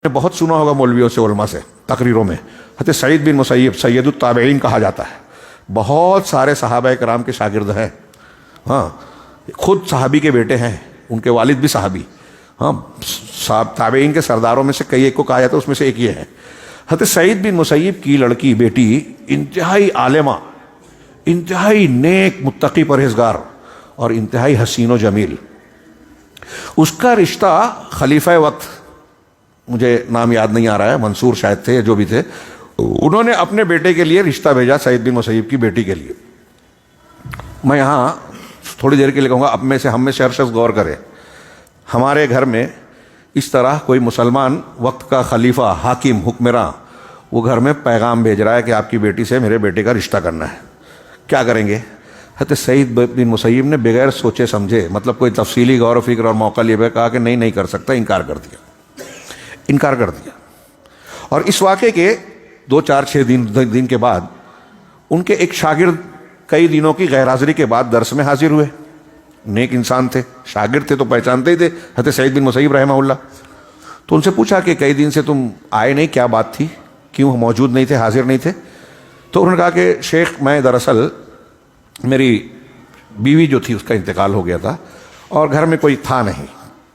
نے بہت سنا ہوگا مولویوں سے، علماء سے، تقریروں میں حضرت سعید بن مسیب سید التابعین کہا جاتا ہے، بہت سارے صحابہ کرام کے شاگرد ہیں، ہاں خود صحابی کے بیٹے ہیں، ان کے والد بھی صحابی، ہاں تابعین کے سرداروں میں سے کئی ایک کو کہا جاتا ہے، اس میں سے ایک یہ ہے۔ حضرت سعید بن مسیب کی لڑکی بیٹی انتہائی عالمہ، انتہائی نیک متقی پرہیزگار اور انتہائی حسین و جمیل، اس کا رشتہ خلیفہ وقت، مجھے نام یاد نہیں آ رہا ہے، منصور شاید تھے یا جو بھی تھے، انہوں نے اپنے بیٹے کے لیے رشتہ بھیجا سعید بن مسیب کی بیٹی کے لیے۔ میں یہاں تھوڑی دیر کے لیے کہوں گا، اب میں سے ہم میں سے ہر شخص غور کرے، ہمارے گھر میں اس طرح کوئی مسلمان وقت کا خلیفہ، حاکم، حکمراں، وہ گھر میں پیغام بھیج رہا ہے کہ آپ کی بیٹی سے میرے بیٹے کا رشتہ کرنا ہے، کیا کریں گے؟ حضرت سعید بن مسیب نے بغیر سوچے سمجھے، مطلب کوئی تفصیلی غور و فکر اور موقع لیے کہا کہ نہیں کر سکتا، انکار کر دیا۔ اور اس واقعے کے 2-4-6 دن کے بعد ان کے ایک شاگرد کئی دنوں کی غیر حاضری کے بعد درس میں حاضر ہوئے، نیک انسان تھے، شاگرد تھے تو پہچانتے ہی تھے حضرت سعید بن مسیب رحمہ اللہ۔ تو ان سے پوچھا کہ کئی دن سے تم آئے نہیں، کیا بات تھی، کیوں موجود نہیں تھے، حاضر نہیں تھے؟ تو انہوں نے کہا کہ شیخ میں دراصل میری بیوی جو تھی اس کا انتقال ہو گیا تھا، اور گھر میں کوئی تھا نہیں،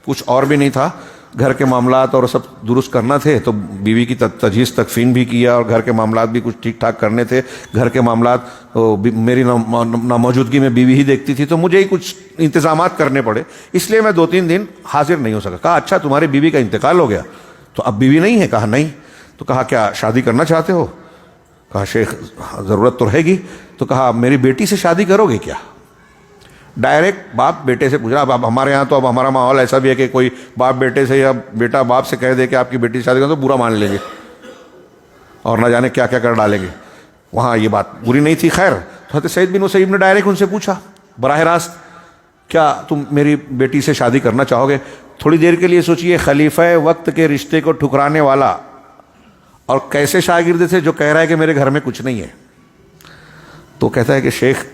کچھ اور بھی نہیں تھا، گھر کے معاملات اور سب درست کرنا تھے، تو بیوی کی تجہیز تکفین بھی کیا، اور گھر کے معاملات بھی کچھ ٹھیک ٹھاک کرنے تھے، گھر کے معاملات میری ناموجودگی میں بیوی ہی دیکھتی تھی، تو مجھے ہی کچھ انتظامات کرنے پڑے، اس لیے میں 2-3 دن حاضر نہیں ہو سکا۔ کہا اچھا تمہاری بیوی کا انتقال ہو گیا، تو اب بیوی نہیں ہے؟ کہا نہیں۔ تو کہا کیا شادی کرنا چاہتے ہو؟ کہا شیخ ضرورت تو رہے گی۔ تو کہا میری بیٹی سے شادی کرو گے کیا؟ ڈائریکٹ باپ بیٹے سے پوچھ رہا۔ اب ہمارے ہاں تو اب ہمارا ماحول ایسا بھی ہے کہ کوئی باپ بیٹے سے یا بیٹا باپ سے کہہ دے کہ آپ کی بیٹی سے شادی کرو تو برا مان لیں گے اور نہ جانے کیا کیا کر ڈالیں گے۔ وہاں یہ بات بری نہیں تھی، خیر۔ تو حضرت سعید بن مسیب نے ڈائریکٹ ان سے پوچھا براہ راست، کیا تم میری بیٹی سے شادی کرنا چاہو گے؟ تھوڑی دیر کے لیے سوچئے، خلیفہ وقت کے رشتے کو ٹھکرانے والا، اور کیسے شاگرد تھے جو کہہ رہا ہے کہ میرے گھر میں کچھ نہیں ہے۔ تو کہتا ہے کہ شیخ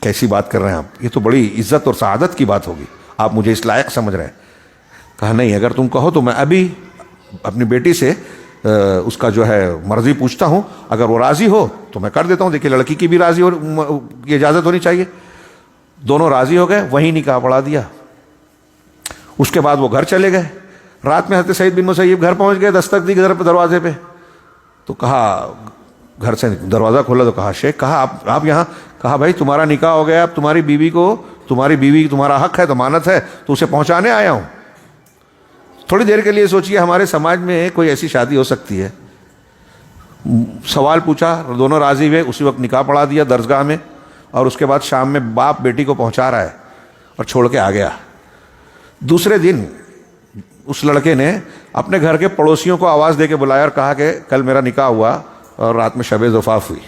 کیسی بات کر رہے ہیں آپ، یہ تو بڑی عزت اور سعادت کی بات ہوگی، آپ مجھے اس لائق سمجھ رہے ہیں۔ کہا نہیں، اگر تم کہو تو میں ابھی اپنی بیٹی سے اس کا جو ہے مرضی پوچھتا ہوں، اگر وہ راضی ہو تو میں کر دیتا ہوں۔ دیکھیے لڑکی کی بھی راضی ہو، یہ اجازت ہونی چاہیے۔ دونوں راضی ہو گئے، وہیں نکاح پڑھا دیا۔ اس کے بعد وہ گھر چلے گئے۔ رات میں حضرت سعید بن مسیب گھر پہنچ گئے، دستک دی دروازے پہ، تو کہا گھر سے دروازہ کھولا تو کہا شیخ، کہا آپ یہاں؟ کہا بھائی تمہارا نکاح ہو گیا، اب تمہاری بیوی تمہارا حق ہے، ضمانت ہے، تو اسے پہنچانے آیا ہوں۔ تھوڑی دیر کے لیے سوچئے، ہمارے سماج میں کوئی ایسی شادی ہو سکتی ہے؟ سوال پوچھا، دونوں راضی ہوئے، اسی وقت نکاح پڑھا دیا درسگاہ میں، اور اس کے بعد شام میں باپ بیٹی کو پہنچا رہا ہے اور چھوڑ کے آ گیا۔ دوسرے دن اس لڑکے نے اپنے گھر کے پڑوسیوں کو آواز دے کے بلایا اور کہا کہ کل میرا نکاح ہوا اور رات میں شب زفاف ہوئی،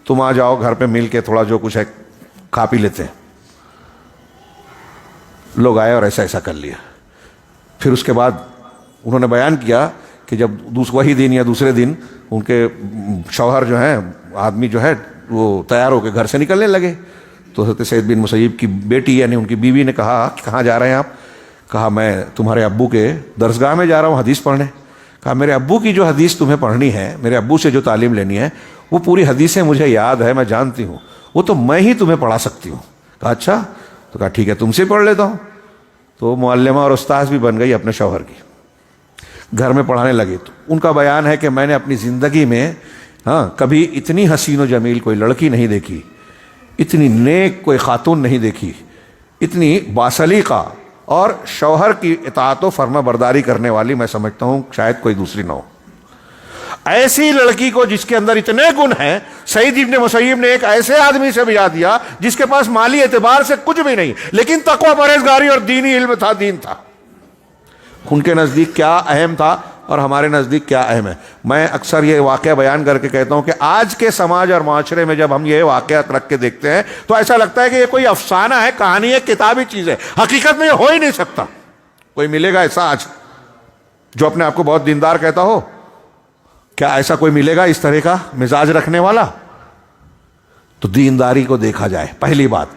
تم آ جاؤ گھر پہ، مل کے تھوڑا جو کچھ ہے کھا پی لیتے ہیں۔ لوگ آئے اور ایسا کر لیا۔ پھر اس کے بعد انہوں نے بیان کیا کہ جب وہی دن یا دوسرے دن ان کے شوہر جو ہیں، آدمی جو ہے، وہ تیار ہو کے گھر سے نکلنے لگے، تو حضرت سعید بن مسیب کی بیٹی یعنی ان کی بیوی نے کہا کہاں جا رہے ہیں آپ؟ کہا میں تمہارے ابو کے درسگاہ میں جا رہا ہوں حدیث پڑھنے۔ کہا میرے ابو کی جو حدیث تمہیں پڑھنی ہے، میرے ابو سے جو تعلیم لینی ہے، وہ پوری حدیثیں مجھے یاد ہے، میں جانتی ہوں، وہ تو میں ہی تمہیں پڑھا سکتی ہوں۔ کہا اچھا؟ تو کہا ٹھیک ہے، تم سے پڑھ لیتا ہوں۔ تو معلمہ اور استاذ بھی بن گئی اپنے شوہر کی، گھر میں پڑھانے لگی۔ تو ان کا بیان ہے کہ میں نے اپنی زندگی میں کبھی اتنی حسین و جمیل کوئی لڑکی نہیں دیکھی، اتنی نیک کوئی خاتون نہیں دیکھی، اتنی باسلیقہ اور شوہر کی اطاعت و فرما برداری کرنے والی میں سمجھتا ہوں شاید کوئی دوسری نہ ہو۔ ایسی لڑکی کو جس کے اندر اتنے گن ہیں، سعید بن مسیب نے ایک ایسے آدمی سے بیاہ دیا جس کے پاس مالی اعتبار سے کچھ بھی نہیں، لیکن تقوی، پرہیزگاری اور دینی علم تھا، دین تھا۔ ان کے نزدیک کیا اہم تھا اور ہمارے نزدیک کیا اہم ہے۔ میں اکثر یہ واقعہ بیان کر کے کہتا ہوں کہ آج کے سماج اور معاشرے میں جب ہم یہ واقعات رکھ کے دیکھتے ہیں تو ایسا لگتا ہے کہ یہ کوئی افسانہ ہے، کہانی ہے، کتابی چیز ہے، حقیقت میں یہ ہو ہی نہیں سکتا۔ کوئی ملے گا ایسا آج جو اپنے آپ کو بہت دیندار کہتا ہو؟ کیا ایسا کوئی ملے گا اس طرح کا مزاج رکھنے والا؟ تو دینداری کو دیکھا جائے، پہلی بات۔